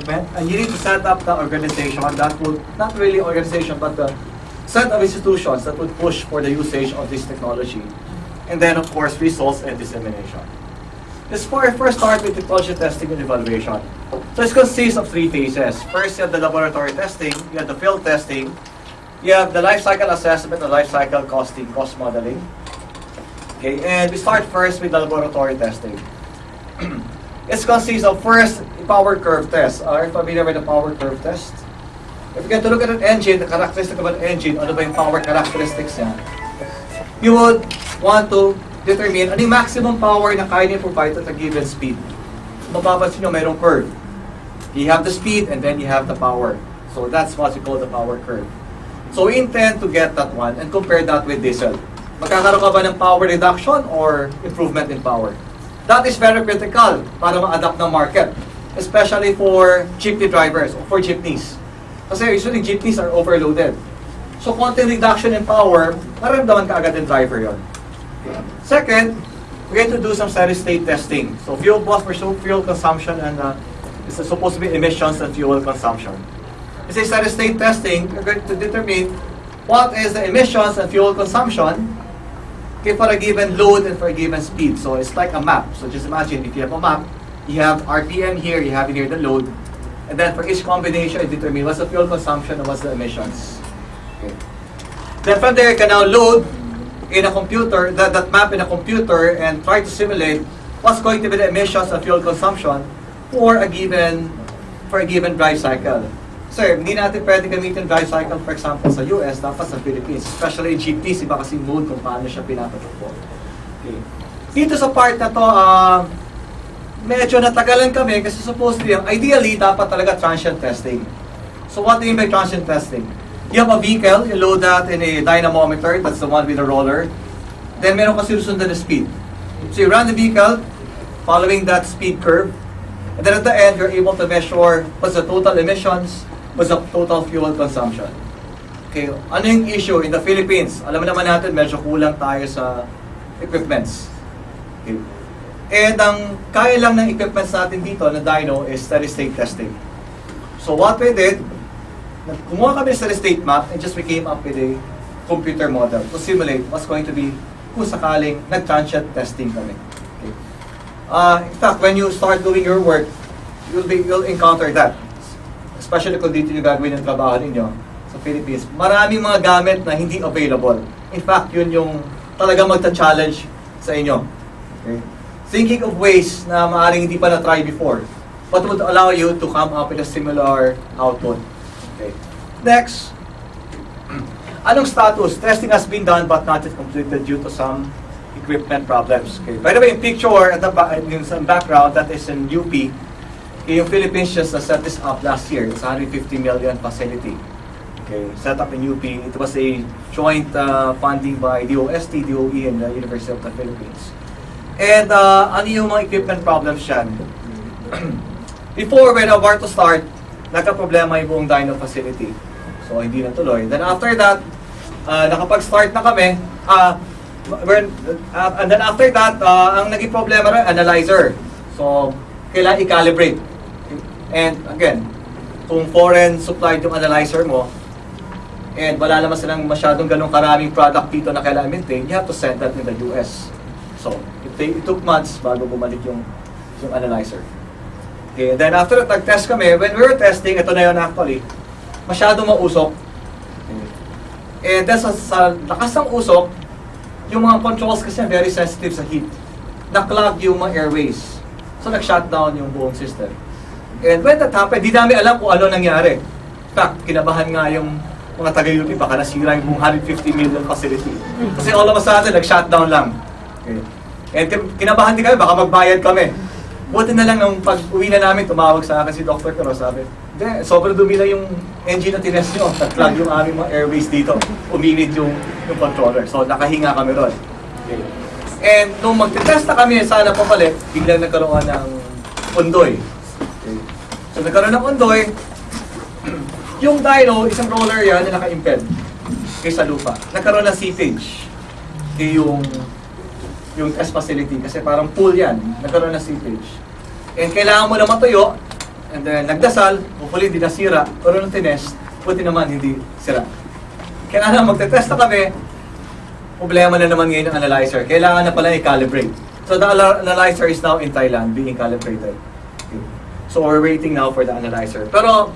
And you need to set up the organization that would, not really organization, but the set of institutions that would push for the usage of this technology. And then, of course, results and dissemination. Let's first start with technology testing and evaluation. So it consists of three phases. First, you have the laboratory testing, you have the field testing, you have the life cycle assessment, the life cycle costing, cost modeling. Okay, and we start first with the laboratory testing. It consists of first, power curve test. Are you familiar with the power curve test? If you get to look at an engine, the characteristic of an engine, ano ba yung power characteristics niya? You would want to determine ano yung maximum power na kaya niya provide at a given speed. Mapapansin nyo, mayroong curve. You have the speed and then you have the power. So that's what we call the power curve. So we intend to get that one and compare that with diesel. Magkakaroon ka ba ng power reduction or improvement in power? That is very critical para ma-adapt ng market, especially for jeepney drivers or for jeepneys. Kasi usually jeepneys are overloaded. So konting reduction in power, nararamdaman ka agad ng driver yon. Okay. Second, we're going to do some steady state testing. So fuel cost for fuel consumption and this is supposed to be emissions and fuel consumption. This is steady state testing. We're going to determine what is the emissions and fuel consumption, okay, for a given load and for a given speed. So it's like a map. So just imagine if you have a map, you have RPM here, you have here the load, and then for each combination, you determine what's the fuel consumption and what's the emissions. Okay. Then from there, you can now load in a computer, that map in a computer, and try to simulate what's going to be the emissions and fuel consumption for a given drive cycle. Sir, hindi natin pwede gamitin drive cycle, for example, sa US, dapat sa Philippines. Especially jeepneys, iba kasi mode kung paano siya pinapatakbo. Okay. Dito sa part na to, medyo natagalan kami kasi supposedly, ideally, dapat talaga transient testing. So what do you mean by transient testing? You have a vehicle, you load that in a dynamometer, that's the one with the roller. Then meron ka sinusundan na speed. So you run the vehicle, following that speed curve, and then at the end, you're able to measure what's the total emissions, what's the total fuel consumption. Okay, ano yung issue in the Philippines? Alam naman natin, medyo kulang tayo sa equipments. Okay. And ang kaya lang ng equipments natin dito na dyno is steady state testing. So what we did, kumuha kami ng steady state map and just we came up with a computer model to simulate what's going to be kung sakaling nag-transient testing kami. Okay. In fact, when you start doing your work, you'll encounter that. Especially kung dito yung gagawin ng trabaho ninyo sa Philippines. Maraming mga gamit na hindi available. In fact, yun yung talagang magta-challenge sa inyo. Okay. Thinking of ways na maaaring hindi pa na-try before, but would allow you to come up with a similar output. Okay. Next, anong status? Testing has been done but not yet completed due to some equipment problems. Okay. By the way, in picture at the in some background, that is in UP. Okay, yung Philippines just set this up last year. It's a 150 million facility. Okay, set up in UP. It was a joint funding by DOST, DOE, and the University of the Philippines. And ano yung mga equipment problems yan? Before, when about to start, nagka-problema yung buong dyno facility. So, hindi natuloy. Then after that, nakapag-start na kami. And then after that, ang naging problema rin, analyzer. So, kailangan i-calibrate. And again, kung foreign supplied yung analyzer mo, and wala naman silang masyadong ganong karaming product dito na kailangan maintain, you have to send that in the US. So, it took months bago bumalik yung analyzer. Okay, then after that, nag-test kami. When we were testing, ito na yun actually, masyadong mausok. Okay. And then sa lakas ng usok, yung mga controls kasi very sensitive sa heat. Na-clog yung mga airways. So, nag-shutdown yung buong system. And when that happened, di namin alam kung ano nangyari. In fact, kinabahan nga yung mga taga-UP, baka nasira yung 150 million facility. Kasi all of a sudden, nag-shutdown lang. Okay. And kinabahan din kami, baka magbayad kami. Buti na lang nung pag-uwi na namin, tumawag sa akin si Dr. Caro, sabi, sobrang dumi lang yung engine na tinest nyo. Nag-plug yung aming mga airways dito. Uminit yung controller. So, nakahinga kami ron. Okay. And nung magtitest na kami, sana papalit, biglang nagkaroon ng undoy. Okay. So, nagkaroon ng undoy. Yung dyno, isang roller yan na naka-imped sa lupa. Nagkaroon ng seepage. Okay, yung test facility kasi parang pool yan, nagkaroon ng seepage. And kailangan mo na matuyo And then, nagdasal, hopefully hindi nasira, pero nung tinest, buti naman hindi sira. Kaya na magte-test na kami, problema na naman ngayon ng analyzer. Kailangan na pala i-calibrate. So the analyzer is now in Thailand being calibrated. Okay. So we're waiting now for the analyzer. Pero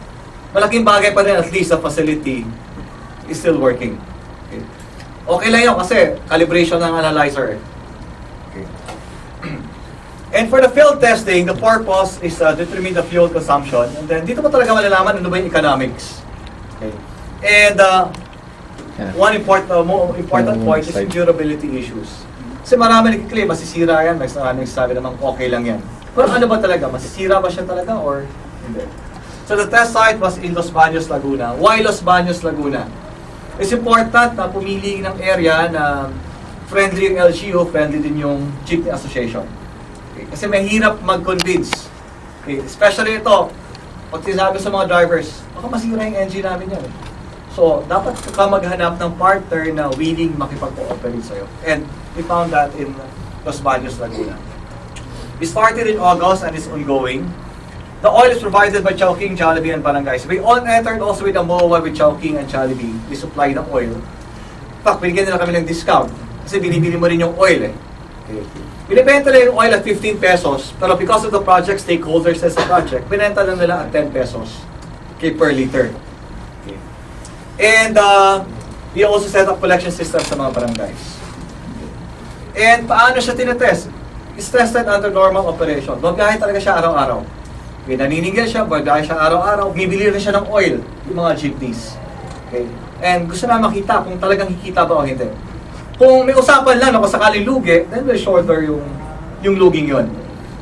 malaking bagay pa rin, at least the facility is still working. Okay, okay lang yun kasi calibration ng analyzer. Okay. And for the field testing, the purpose is determine the fuel consumption. And then dito mo talaga malalaman ano ba yung economics. Okay. And one important point is yung durability issues. Kasi marami nagkiklaim, masisira yan, may nagsasabi namang okay lang yan. Pero ano ba talaga? Masisira ba siya talaga or hindi? So the test site was in Los Baños, Laguna. Why Los Baños, Laguna? It's important na pumili ng area na friendly yung LGU, friendly din yung Jeepney Association. Okay. Kasi mahirap mag-convince. Okay. Especially ito, pag sinabi sa mga drivers, baka masira yung engine namin yan. So, dapat ka maghanap ng partner na willing makipag-cooperate sa'yo. And we found that in Los Baños, Laguna. We started in August and it's ongoing. The oil is provided by Chowking, Jollibee, and Barangay. So we all entered also with a MOA with Chowking and Jollibee. We supply the oil. In fact, binigyan nila kami ng discount. Kasi binibili mo rin yung oil eh. Okay. Binibenta nila yung oil at 15 pesos. Pero because of the project, stakeholders sa project, binenta na nila at 10 pesos. Okay, per liter. Okay. And we also set up collection systems sa mga barangays. And paano siya tinetest? It's tested under normal operation. Babiyahe talaga siya araw-araw. Okay, naniningil siya, babiyahe siya araw-araw. Bibili rin siya ng oil, yung mga jeepneys. Okay. And gusto na makita kung talagang hikita ba o hindi. Kung may usapan lang na kung sakaling lugi, then we'll shoulder yung luging yun.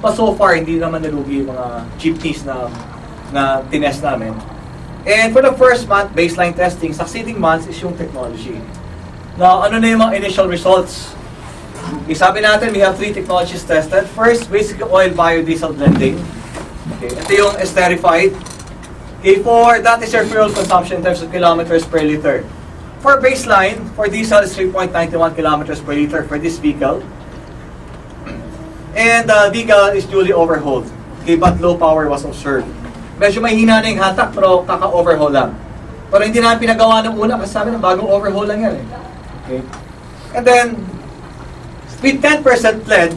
But so far, hindi naman nalugi yung mga jeepneys na tinest namin. And for the first month, baseline testing, succeeding months is yung technology. Now, ano na yung mga initial results? Sabi natin, we have 3 technologies tested. First, basic oil biodiesel blending. Okay, ito yung esterified. Okay, that is your fuel consumption in terms of kilometers per liter. For baseline, for diesel is 3.91 kilometers per liter for this vehicle. And the vehicle is duly overhauled. Okay, but low power was observed. Medyo may hina na yung hatak, pero kaka-overhaul lang. Pero hindi namin pinagawa ng una kasi sabi na bagong overhaul lang yan eh. Okay. And then, with 10% lead,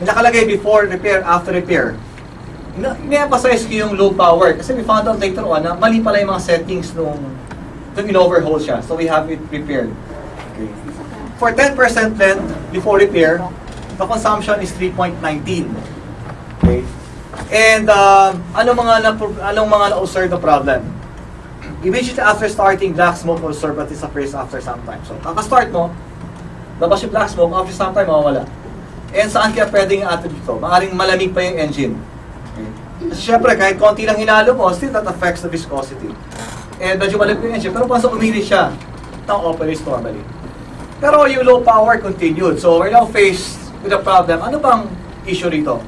nakalagay before repair, after repair. Ini-emphasize ko yung low power kasi we found out later on na mali pala yung mga settings nung in-overhaul siya. So we have it repaired. Okay. For 10% lead before repair, the consumption is 3.19. Okay. And anong mga na-observe na problem? Immediately after starting, black smoke will observe at least appears after some time. So kaka-start mo, labas yung black smoke, after some time, mawawala. And saan kaya pwedeng i-attribute ito? Maaaring malamig pa yung engine. Okay. Kasi syempre, kahit konti lang hinalo mo, still that affects the viscosity. And medyo malamig yung engine, pero once uminit siya, it operates normally. Pero yung low power continued. So we're now faced with a problem. Ano bang issue rito?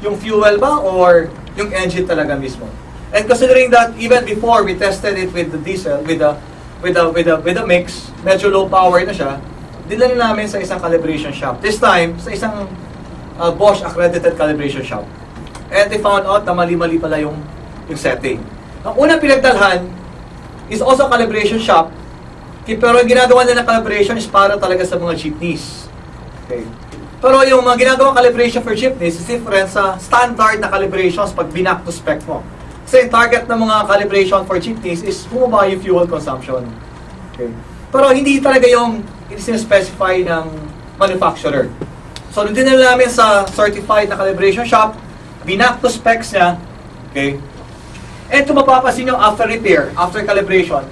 Yung fuel ba or yung engine talaga mismo? And considering that even before we tested it with the diesel, with the mix, medyo low power na siya, dinala namin sa isang calibration shop. This time, sa isang Bosch accredited calibration shop. And they found out na mali-mali pala yung setting. Ang unang pinagdalhan is also a calibration shop, pero yung ginagawa nila ng calibration is para talaga sa mga jeepneys. Okay. Pero yung mga ginagawang calibration for jeepneys is different sa standard na calibrations pag binak to spec mo. Kasi yung target ng mga calibration for jeepneys is bumaba yung fuel consumption. Okay. Pero hindi talaga yung specify ng manufacturer. So, nung dinala namin sa certified na calibration shop, binak to specs niya, okay? And kung mapapasin nyo, after repair, after calibration,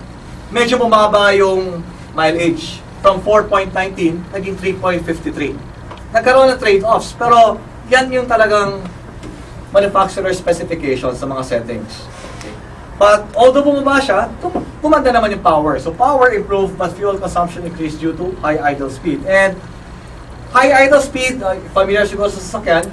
medyo bumaba yung mileage. From 4.19, naging 3.53. Nagkaroon ng trade-offs, pero yan yung talagang manufacturer specifications sa mga settings. Okay. But although bumaba siya, gumanda naman yung power. So power improved, but fuel consumption increased due to high idle speed. And high idle speed, familiar siguro sa sasakyan,